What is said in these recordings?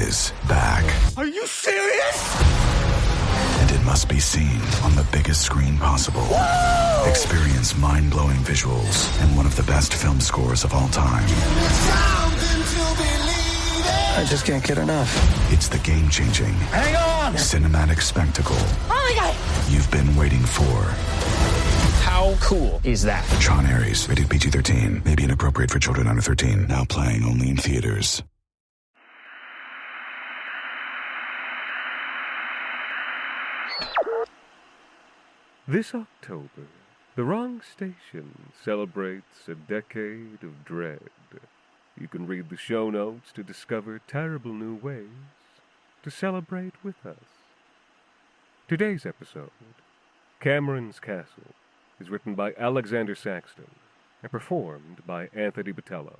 is back. Are you serious? And it must be seen on the biggest screen possible. Whoa! Experience mind-blowing visuals and one of the best film scores of all time. I just can't get enough. It's the game-changing, hang on, cinematic spectacle. Oh my God! You've been waiting for. How cool is that? Sean Aries, rated PG-13, may be inappropriate for children under 13. Now playing only in theaters. This October, the Wrong Station celebrates a decade of dread. You can read the show notes to discover terrible new ways to celebrate with us. Today's episode, Cameron's Castle, is written by Alexander Saxton and performed by Anthony Botelho.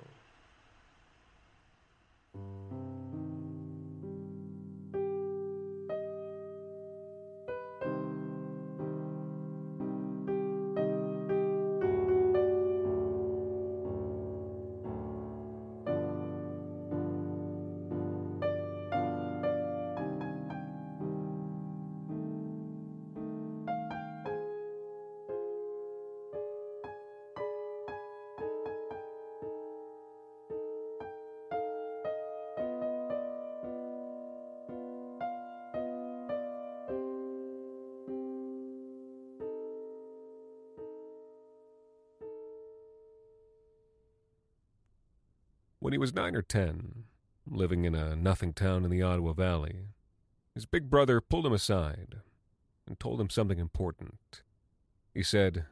When he was 9 or 10, living in a nothing town in the Ottawa Valley, his big brother pulled him aside and told him something important. He said,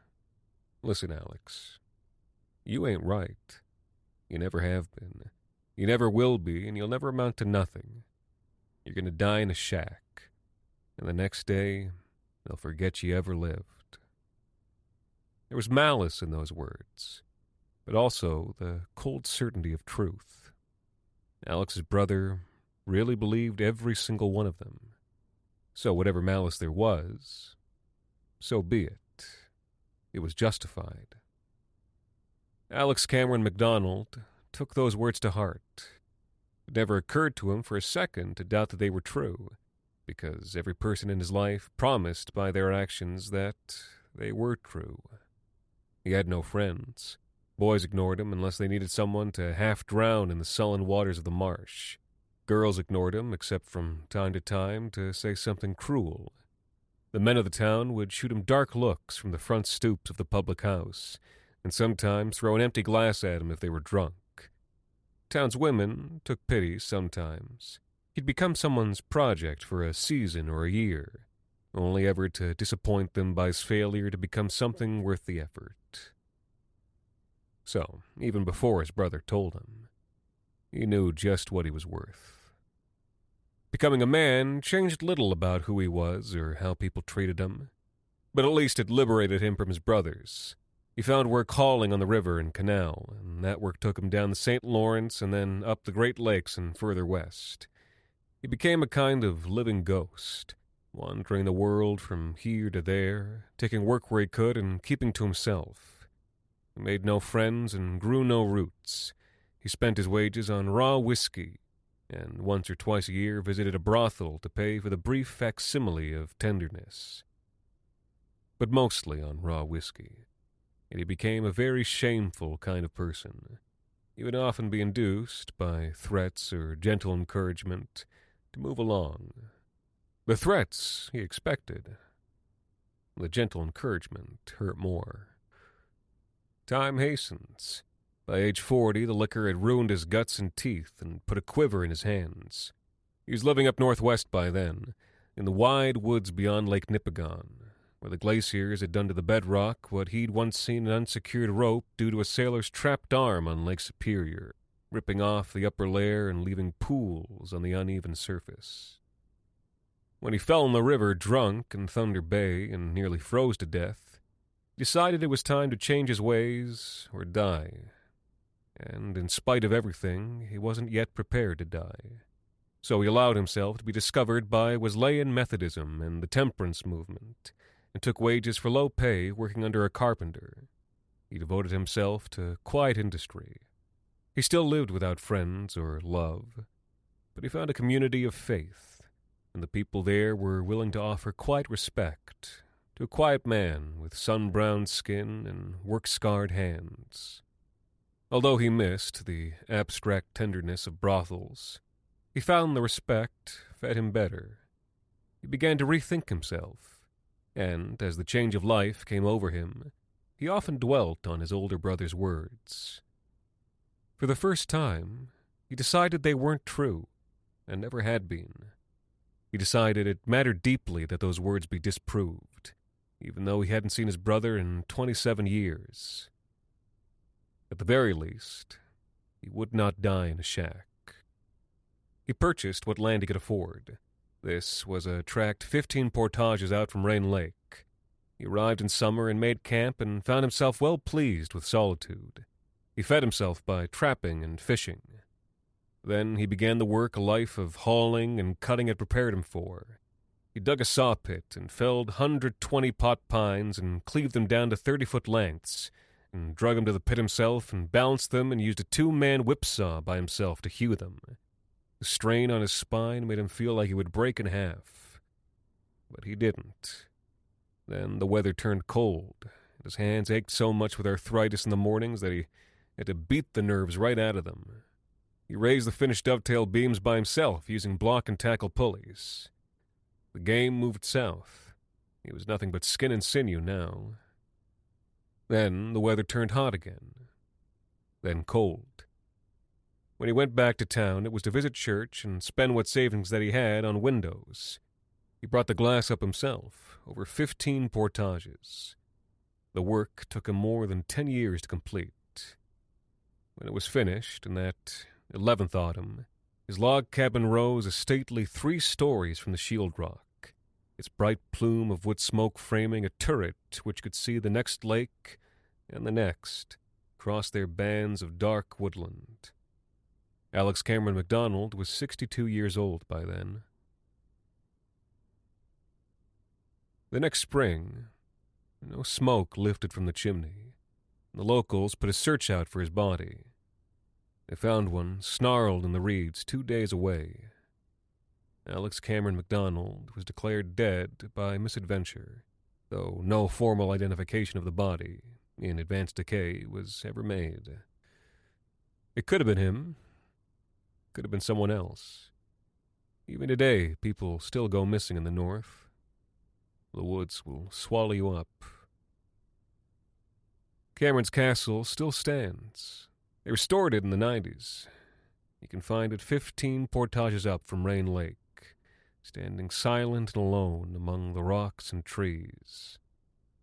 "Listen, Alex, you ain't right. You never have been. You never will be, and you'll never amount to nothing. You're going to die in a shack, and the next day, they'll forget you ever lived." There was malice in those words, but also the cold certainty of truth. Alex's brother really believed every single one of them. So whatever malice there was, so be it. It was justified. Alex Cameron MacDonald took those words to heart. It never occurred to him for a second to doubt that they were true, because every person in his life promised by their actions that they were true. He had no friends. Boys ignored him unless they needed someone to half-drown in the sullen waters of the marsh. Girls ignored him, except from time to time to say something cruel. The men of the town would shoot him dark looks from the front stoops of the public house, and sometimes throw an empty glass at him if they were drunk. Town's women took pity sometimes. He'd become someone's project for a season or a year, only ever to disappoint them by his failure to become something worth the effort. So, even before his brother told him, he knew just what he was worth. Becoming a man changed little about who he was or how people treated him, but at least it liberated him from his brothers. He found work hauling on the river and canal, and that work took him down the St. Lawrence and then up the Great Lakes and further west. He became a kind of living ghost, wandering the world from here to there, taking work where he could and keeping to himself. He made no friends and grew no roots. He spent his wages on raw whiskey, and once or twice a year visited a brothel to pay for the brief facsimile of tenderness. But mostly on raw whiskey. And he became a very shameful kind of person. He would often be induced, by threats or gentle encouragement, to move along. The threats he expected. The gentle encouragement hurt more. Time hastens. By age 40, the liquor had ruined his guts and teeth and put a quiver in his hands. He was living up northwest by then, in the wide woods beyond Lake Nipigon, where the glaciers had done to the bedrock what he'd once seen an unsecured rope do to a sailor's trapped arm on Lake Superior, ripping off the upper layer and leaving pools on the uneven surface. When he fell in the river drunk in Thunder Bay and nearly froze to death, he decided it was time to change his ways or die. And in spite of everything, he wasn't yet prepared to die. So he allowed himself to be discovered by Wesleyan Methodism and the temperance movement, and took wages for low pay working under a carpenter. He devoted himself to quiet industry. He still lived without friends or love, but he found a community of faith, and the people there were willing to offer quiet respect to a quiet man with sun-browned skin and work-scarred hands. Although he missed the abstract tenderness of brothels, he found the respect fed him better. He began to rethink himself, and as the change of life came over him, he often dwelt on his older brother's words. For the first time, he decided they weren't true, and never had been. He decided it mattered deeply that those words be disproved, even though he hadn't seen his brother in 27 years. At the very least, he would not die in a shack. He purchased what land he could afford. This was a tract 15 portages out from Rain Lake. He arrived in summer and made camp and found himself well pleased with solitude. He fed himself by trapping and fishing. Then he began the work a life of hauling and cutting had prepared him for. He dug a saw pit and felled 120 pot pines and cleaved them down to 30-foot lengths, and drug them to the pit himself and balanced them and used a 2-man whipsaw by himself to hew them. The strain on his spine made him feel like he would break in half. But he didn't. Then the weather turned cold, and his hands ached so much with arthritis in the mornings that he had to beat the nerves right out of them. He raised the finished dovetail beams by himself, using block and tackle pulleys. The game moved south. He was nothing but skin and sinew now. Then the weather turned hot again. Then cold. When he went back to town, it was to visit church and spend what savings that he had on windows. He brought the glass up himself, over 15 portages. The work took him more than 10 years to complete. When it was finished, in that 11th autumn, his log cabin rose a stately 3 stories from the shield rock, its bright plume of wood smoke framing a turret which could see the next lake and the next, across their bands of dark woodland. Alex Cameron MacDonald was 62 years old by then. The next spring, no smoke lifted from the chimney. The locals put a search out for his body. They found one snarled in the reeds 2 days away. Alex Cameron MacDonald was declared dead by misadventure, though no formal identification of the body, in advanced decay, was ever made. It could have been him. Could have been someone else. Even today, people still go missing in the north. The woods will swallow you up. Cameron's castle still stands. They restored it in the 90s. You can find it 15 portages up from Rain Lake, standing silent and alone among the rocks and trees.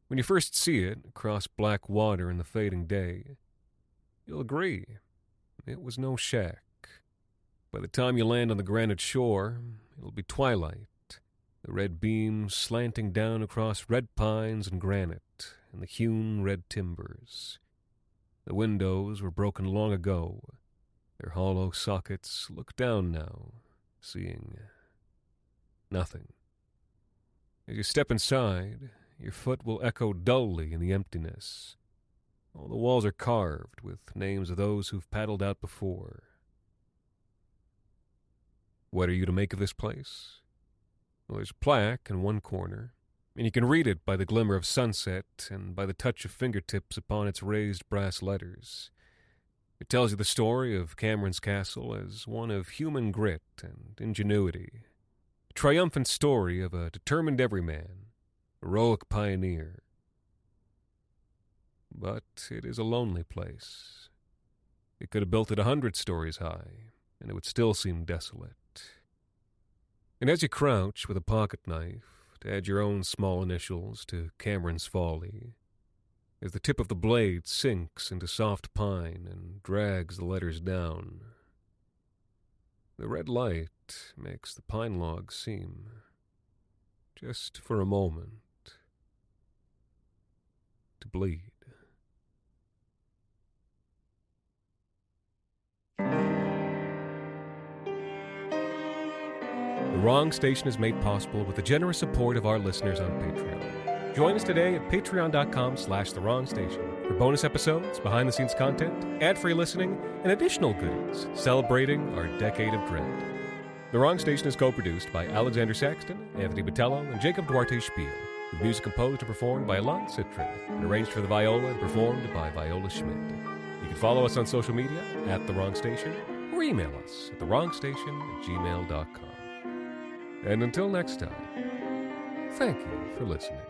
When you first see it across black water in the fading day, you'll agree it was no shack. By the time you land on the granite shore, it'll be twilight, the red beams slanting down across red pines and granite and the hewn red timbers. The windows were broken long ago. Their hollow sockets look down now, seeing nothing. As you step inside, your foot will echo dully in the emptiness. All the walls are carved with names of those who've paddled out before. What are you to make of this place? Well, there's a plaque in one corner, and you can read it by the glimmer of sunset and by the touch of fingertips upon its raised brass letters. It tells you the story of Cameron's castle as one of human grit and ingenuity, a triumphant story of a determined everyman, heroic pioneer. But it is a lonely place. It could have built it 100 stories high, and it would still seem desolate. And as you crouch with a pocket knife to add your own small initials to Cameron's folly, as the tip of the blade sinks into soft pine and drags the letters down, the red light makes the pine logs seem, just for a moment, to bleed. The Wrong Station is made possible with the generous support of our listeners on Patreon. Join us today at patreon.com/thewrongstation for bonus episodes, behind-the-scenes content, ad-free listening, and additional goodies celebrating our decade of dread. The Wrong Station is co-produced by Alexander Saxton, Anthony Botelho, and Jacob Duarte Spiel, with music composed and performed by Alon Citrin, and arranged for the viola and performed by Viola Schmidt. You can follow us on social media at The Wrong Station, or email us at thewrongstation@gmail.com. And until next time, thank you for listening.